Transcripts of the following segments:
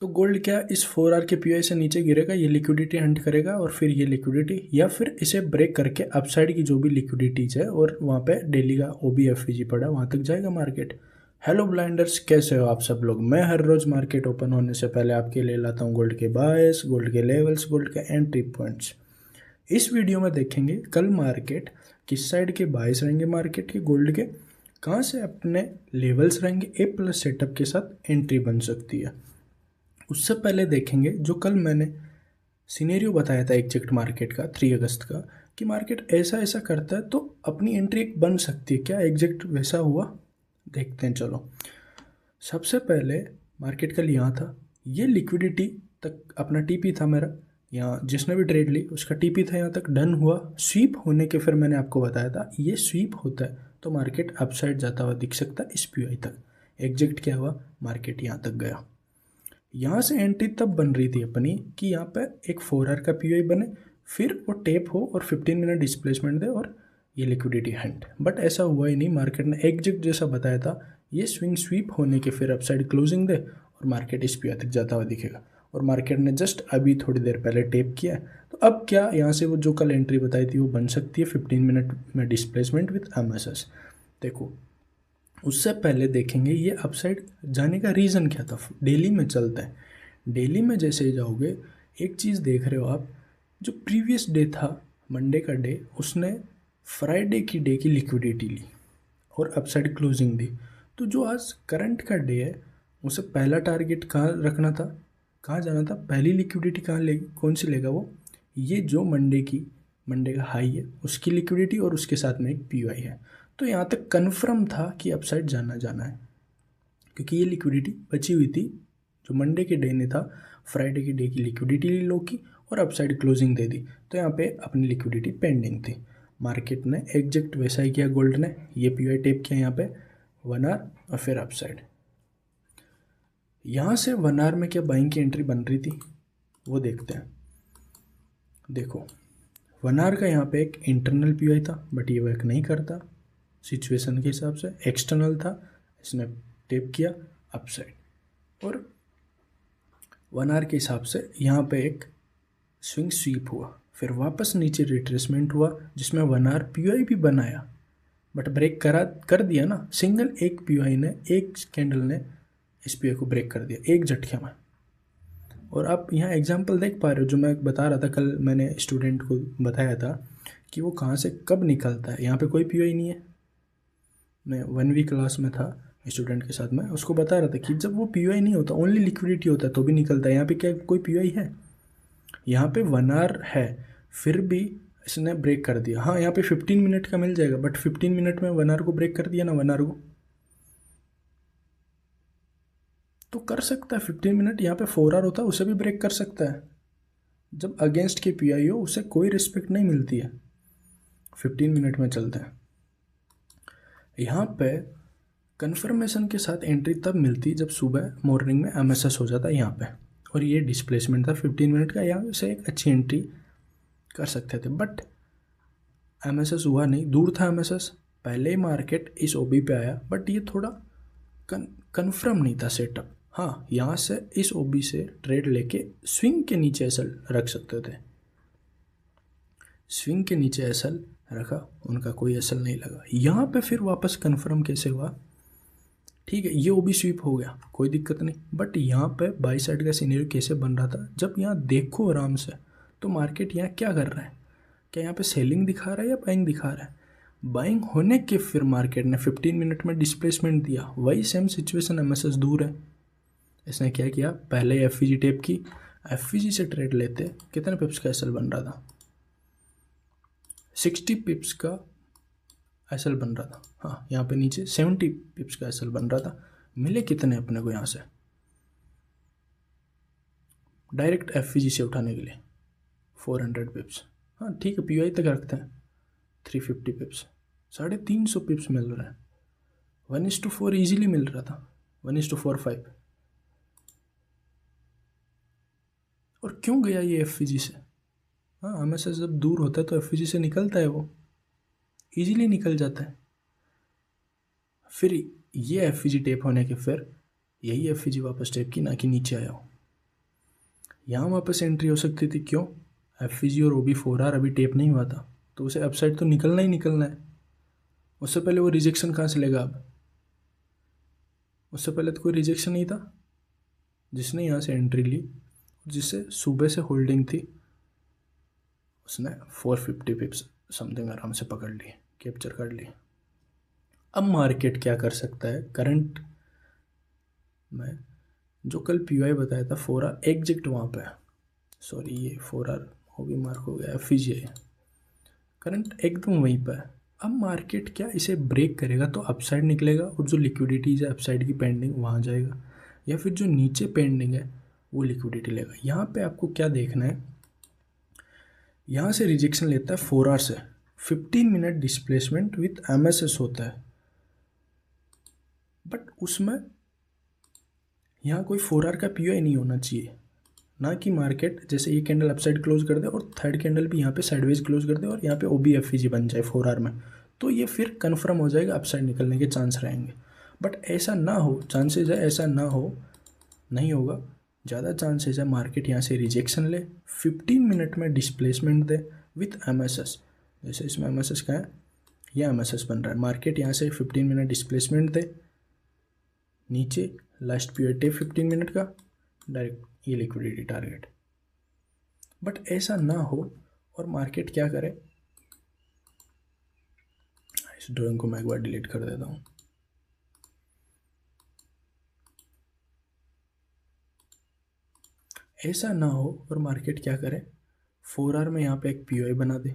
तो गोल्ड क्या इस 4 आवर के पीओआई से नीचे गिरेगा, ये लिक्विडिटी हंट करेगा और फिर ये लिक्विडिटी या फिर इसे ब्रेक करके अपसाइड की जो भी लिक्विडिटीज है और वहाँ पे डेली का OBFVG पड़ा वहाँ तक जाएगा मार्केट। हेलो ब्लाइंडर्स, कैसे हो आप सब लोग। मैं हर रोज़ मार्केट ओपन होने से पहले आपके लिए लाता हूँ गोल्ड के बायस, गोल्ड के लेवल्स, गोल्ड के एंट्री पॉइंट्स। इस वीडियो में देखेंगे कल मार्केट किस साइड के बायस रहेंगे, मार्केट के गोल्ड के कहाँ से अपने लेवल्स रहेंगे, A+ सेटअप के साथ एंट्री बन सकती है। उससे पहले देखेंगे जो कल मैंने सिनेरियो बताया था एग्जैक्ट मार्केट का 3 अगस्त का, कि मार्केट ऐसा ऐसा करता है तो अपनी एंट्री एक बन सकती है। क्या एग्जैक्ट वैसा हुआ, देखते हैं। चलो, सबसे पहले मार्केट कल यहाँ था, ये लिक्विडिटी तक अपना TP था मेरा, यहाँ जिसने भी ट्रेड ली उसका TP था, यहाँ तक डन हुआ। स्वीप होने के फिर मैंने आपको बताया था ये स्वीप होता है तो मार्केट अपसाइड जाता हुआ दिख सकता है इस POI तक। एग्जैक्ट क्या हुआ, मार्केट यहाँ तक गया। यहाँ से एंट्री तब बन रही थी अपनी कि यहाँ पे एक 4 आवर का POI बने, फिर वो टेप हो और 15 मिनट डिस्प्लेसमेंट दे और ये लिक्विडिटी हंट। बट ऐसा हुआ ही नहीं, मार्केट ने एग्जैक्ट जैसा बताया था ये स्विंग स्वीप होने के फिर अपसाइड क्लोजिंग दे और मार्केट इस POI तक जाता हुआ दिखेगा। और मार्केट ने जस्ट अभी थोड़ी देर पहले टेप किया है, तो अब क्या यहाँ से वो जो कल एंट्री बताई थी वो बन सकती है 15 मिनट में डिस्प्लेसमेंट विथ MSS। देखो, उससे पहले देखेंगे ये अपसाइड जाने का रीज़न क्या था। डेली में चलता है, डेली में जैसे ही जाओगे एक चीज़ देख रहे हो आप, जो प्रीवियस डे था मंडे का डे, उसने फ्राइडे की डे की लिक्विडिटी ली और अपसाइड क्लोजिंग दी। तो जो आज करंट का डे है उसे पहला टारगेट कहाँ रखना था, कहाँ जाना था, पहली लिक्विडिटी कहाँ लेगी, कौन सी लेगा वो, ये जो मंडे का हाई है उसकी लिक्विडिटी और उसके साथ में एक POI है। तो यहाँ तक कन्फर्म था कि अपसाइड जाना है, क्योंकि ये लिक्विडिटी बची हुई थी जो मंडे के डे ने था, फ्राइडे की डे की लिक्विडिटी ली लो की और अपसाइड क्लोजिंग दे दी। तो यहाँ पे अपनी लिक्विडिटी पेंडिंग थी। मार्केट ने एग्जैक्ट वैसा ही किया, गोल्ड ने ये POI टेप किया यहाँ पे 1 आवर और फिर अपसाइड। यहाँ से 1 आवर में क्या बाइंग की एंट्री बन रही थी वो देखते हैं। देखो, 1 आवर का यहाँ पे एक इंटरनल POI था बट ये वर्क नहीं करता सिचुएशन के हिसाब से, एक्सटर्नल था, इसने टेप किया अपसाइड। और 1 आवर के हिसाब से यहाँ पे एक स्विंग स्वीप हुआ, फिर वापस नीचे रिट्रेसमेंट हुआ जिसमें 1 आवर POI भी बनाया बट ब्रेक कर दिया ना। सिंगल एक POI ने, एक कैंडल ने इस POI को ब्रेक कर दिया एक झटके में। और आप यहाँ एग्जाम्पल देख पा रहे हो जो मैं बता रहा था कल, मैंने स्टूडेंट को बताया था कि वो कहाँ से कब निकलता है। यहाँ पे कोई POI नहीं है, मैं 1 वीक क्लास में था स्टूडेंट के साथ, में उसको बता रहा था कि जब वो POI नहीं होता, ओनली लिक्विडिटी होता है तो भी निकलता है। यहाँ पे क्या कोई POI है, यहाँ पे 1 आवर है फिर भी इसने ब्रेक कर दिया। हाँ, यहाँ पे 15 मिनट का मिल जाएगा बट 15 मिनट में 1 आवर को ब्रेक कर दिया ना, 1 आवर को तो कर सकता है 15 मिनट। यहाँ पे 4 आवर होता है उसे भी ब्रेक कर सकता है। जब अगेंस्ट के POI हो उसे कोई रिस्पेक्ट नहीं मिलती है। 15 मिनट में चलते हैं। यहाँ पे कन्फर्मेशन के साथ एंट्री तब मिलती जब सुबह मॉर्निंग में MSS हो जाता है यहाँ पे, और ये डिस्प्लेसमेंट था 15 मिनट का, यहाँ से एक अच्छी एंट्री कर सकते थे बट MSS हुआ नहीं, दूर था MSS। पहले ही मार्केट इस OB पे आया बट ये थोड़ा कन्फर्म नहीं था सेटअप। हाँ, यहाँ से इस OB से ट्रेड लेके स्विंग के नीचे एसएल रख सकते थे, स्विंग के नीचे एसएल रखा, उनका कोई एसएल नहीं लगा। यहाँ पे फिर वापस कंफर्म कैसे हुआ, ठीक है ये OB स्वीप हो गया कोई दिक्कत नहीं, बट यहाँ पे बाई साइड का सीनेरियो कैसे बन रहा था, जब यहाँ देखो आराम से तो मार्केट यहाँ क्या कर रहा है, क्या यहाँ पे सेलिंग दिखा रहा है या बाइंग दिखा रहा है। बाइंग होने के फिर मार्केट ने 15 मिनट में डिस्प्लेसमेंट दिया, वही सेम सिचुएशन MSS दूर है। इसने क्या किया, पहले FVG टेप की, FVG से ट्रेड लेते कितने पिप्स का एसएल बन रहा था, 60 पिप्स का एसएल बन रहा था। हाँ, यहाँ पे नीचे 70 पिप्स का एसएल बन रहा था। मिले कितने अपने को यहाँ से डायरेक्ट FVG से उठाने के लिए 400 पिप्स। हाँ ठीक है, POI तक रखते हैं 350 पिप्स, 350 पिप्स मिल रहा है। 1:4 ईजिली मिल रहा था, 1:4.5। और क्यों गया ये FVG से, हाँ हमेशा जब दूर होता है तो FVG से निकलता है, वो ईजिली निकल जाता है। फिर ये FVG टेप होने के फिर यही FVG वापस टेप की, ना कि नीचे आया हो। यहाँ वापस एंट्री हो सकती थी, क्यों? एफ और OB4R अभी टेप नहीं हुआ था, तो उसे अपसाइड तो निकलना ही निकलना है। उससे पहले वो रिजेक्शन कहाँ से लेगा अब? उससे पहले तो कोई रिजेक्शन नहीं था। जिसने यहाँ से एंट्री ली, जिससे सुबह से होल्डिंग थी, उसने 450 पिप्स समथिंग आराम से पकड़ ली, कैप्चर कर ली। अब मार्केट क्या कर सकता है करंट में? जो कल PY बताया था 4R एग्जैक्ट वहाँ पे है, सॉरी ये 4R वो भी मार्क हो गया, FVGI करंट एकदम वहीं पर है। अब मार्केट क्या इसे ब्रेक करेगा तो अपसाइड निकलेगा, और जो लिक्विडिटीज है अपसाइड की पेंडिंग वहाँ जाएगा, या फिर जो नीचे पेंडिंग है वो लिक्विडिटी लेगा। यहाँ पे आपको क्या देखना है, यहाँ से रिजेक्शन लेता है 4R से, 15 मिनट डिस्प्लेसमेंट विथ MSS होता है, बट उसमें यहाँ कोई 4R का PY नहीं होना चाहिए, ना कि मार्केट जैसे ये कैंडल अपसाइड क्लोज कर दे और थर्ड कैंडल भी यहाँ पे साइडवेज क्लोज कर दे और यहाँ पे OBFVG बन जाए 4R में, तो ये फिर कन्फर्म हो जाएगा अपसाइड निकलने के चांस रहेंगे। बट ऐसा ना हो, चांसेज है ऐसा ना हो, नहीं होगा, ज़्यादा चांसेज है मार्केट यहाँ से रिजेक्शन ले, 15 मिनट में डिस्प्लेसमेंट दे विथ MSS। जैसे इसमें MSS का है, यह MSS बन रहा है, मार्केट यहाँ से 15 मिनट डिस्प्लेसमेंट दे, नीचे लास्ट पीरियड टेप 15 मिनट का, डायरेक्ट ये लिक्विडिटी टारगेट। बट ऐसा ना हो और मार्केट क्या करे, इस ड्राइंग को मैं एक बार डिलीट कर देता हूँ। ऐसा ना हो और मार्केट क्या करे, 4R में यहाँ पे एक PY बना दे।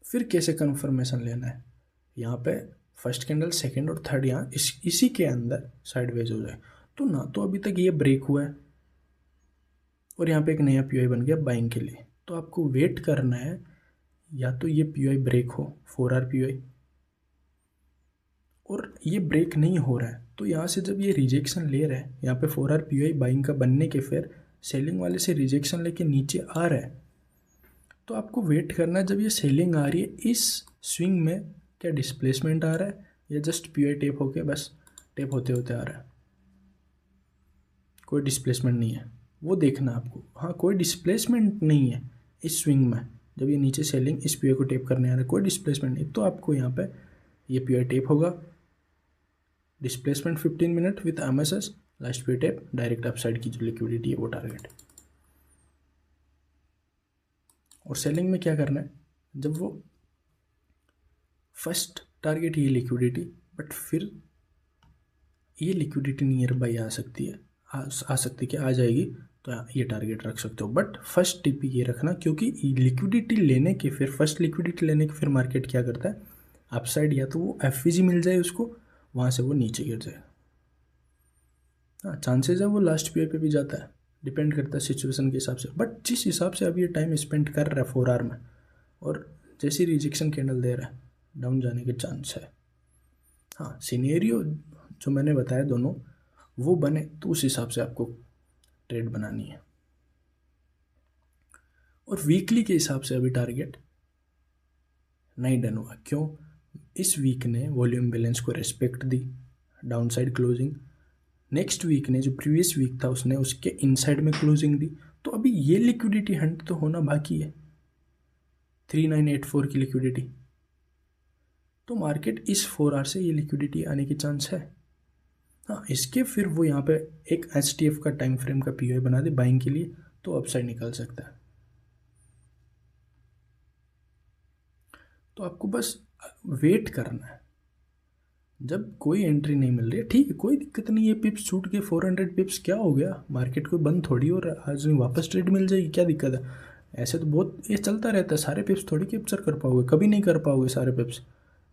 फिर कैसे कंफर्मेशन लेना है, यहाँ पे फर्स्ट कैंडल सेकंड और थर्ड यहाँ इसी के अंदर साइडवेज हो जाए, तो ना तो अभी तक ये ब्रेक हुआ है और यहाँ पे एक नया PY बन गया बाइंग के लिए, तो आपको वेट करना है या तो ये PY ब्रेक हो, 4R PY, और ये ब्रेक नहीं हो रहा है तो यहाँ से जब ये रिजेक्शन ले रहा है, यहाँ पे 4R PY बाइंग का बनने के फिर सेलिंग वाले से रिजेक्शन लेके नीचे आ रहा है, तो आपको वेट करना है जब ये सेलिंग आ रही है इस स्विंग में क्या डिस्प्लेसमेंट आ रहा है या जस्ट PY टेप होके बस टेप होते होते आ रहा है, कोई डिस्प्लेसमेंट नहीं है, वो देखना आपको। हाँ, कोई डिस्प्लेसमेंट नहीं है इस स्विंग में, जब ये नीचे सेलिंग इस PY को टेप करने आ रहा है, कोई डिस्प्लेसमेंट नहीं, तो आपको यहाँ पे ये PY टेप होगा, displacement 15 minute with MSS, last PY tape, direct upside की जो लिक्विडिटी है वो टारगेट। और सेलिंग में क्या करना है, जब वो फर्स्ट टारगेट ये लिक्विडिटी, बट फिर ये लिक्विडिटी नियर बाई आ सकती है, आ सकती है कि आ जाएगी, तो ये टारगेट रख सकते हो, बट फर्स्ट टिप ये रखना, क्योंकि लिक्विडिटी लेने के फिर फर्स्ट लिक्विडिटी लेने के फिर मार्केट क्या करता है, अपसाइड या तो वो FVG मिल जाए उसको, वहाँ से वो नीचे गिर जाए। हाँ, चांसेस है वो लास्ट PY पे भी जाता है, डिपेंड करता है सिचुएशन के हिसाब से, बट जिस हिसाब से अभी ये टाइम स्पेंड कर रहा है 4R में और जैसी रिजेक्शन कैंडल दे रहा है, डाउन जाने के चांस है। हाँ, सिनेरियो जो मैंने बताया दोनों वो बने तो उस हिसाब से आपको ट्रेड बनानी है। और वीकली के हिसाब से अभी टारगेट नहीं डन हुआ, क्यों? इस वीक ने वॉल्यूम बैलेंस को रेस्पेक्ट दी, डाउनसाइड क्लोजिंग, नेक्स्ट वीक ने जो प्रीवियस वीक था उसने उसके इनसाइड में क्लोजिंग दी, तो अभी ये लिक्विडिटी हंट तो होना बाकी है, 3984 की लिक्विडिटी, तो मार्केट इस 4R से ये लिक्विडिटी आने की चांस है। हाँ, इसके फिर वो यहाँ पे एक HTF का टाइम फ्रेम का PY बना दे बाइंग के लिए, तो अपसाइड निकल सकता है। तो आपको बस वेट करना है, जब कोई एंट्री नहीं मिल रही है ठीक है, कोई दिक्कत नहीं है, पिप्स छूट के 400 पिप्स क्या हो गया, मार्केट कोई बंद थोड़ी और आज वापस ट्रेड मिल जाएगी, क्या दिक्कत है? ऐसे तो बहुत ये चलता रहता है, सारे पिप्स थोड़ी कैप्चर कर पाओगे, कभी नहीं कर पाओगे सारे पिप्स,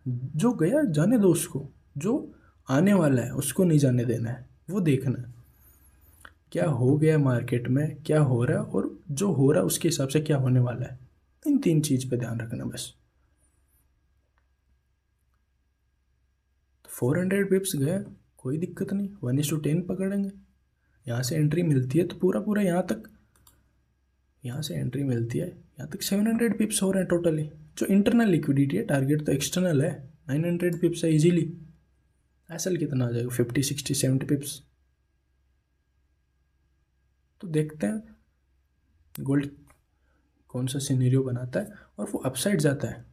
जो गया जाने दो उसको, जो आने वाला है उसको नहीं जाने देना है, वो देखना है क्या हो गया मार्केट में, क्या हो रहा है, और जो हो रहा है उसके हिसाब से क्या होने वाला है, इन 3 चीज़ पे ध्यान रखना बस। 400 पिप्स गए, कोई दिक्कत नहीं, 1:10 पकड़ेंगे, यहाँ से एंट्री मिलती है तो पूरा पूरा यहाँ तक, यहाँ से एंट्री मिलती है यहाँ तक 700 पिप्स हो रहे हैं टोटली, जो इंटरनल लिक्विडिटी है, टारगेट तो एक्सटर्नल है 900 पिप्स है इजीली, एसएल कितना आ जाएगा 50 60 70 पिप्स। तो देखते हैं गोल्ड कौन सा सिनेरियो बनाता है और वो अपसाइड जाता है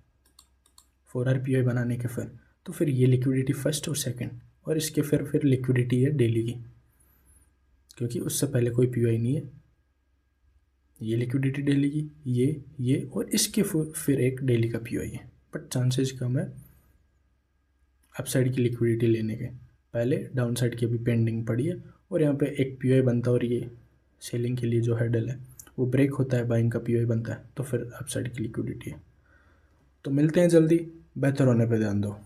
4 आवर पी आई बनाने के तो फिर ये लिक्विडिटी फर्स्ट और सेकंड, और इसके फिर लिक्विडिटी है डेली की, क्योंकि उससे पहले कोई पी आई नहीं है। ये लिक्विडिटी डेली की, ये और इसके फिर एक डेली का पी आई है, बट चांसेस कम है अपसाइड की लिक्विडिटी लेने के। पहले डाउन साइड की अभी पेंडिंग पड़ी है और यहाँ पे एक पी आई बनता है, और ये सेलिंग के लिए जो हैडल है वो ब्रेक होता है, बाइंग का पी आई बनता है, तो फिर अपसाइड की लिक्विडिटी है। तो मिलते हैं जल्दी, बेहतर होने पे ध्यान दो।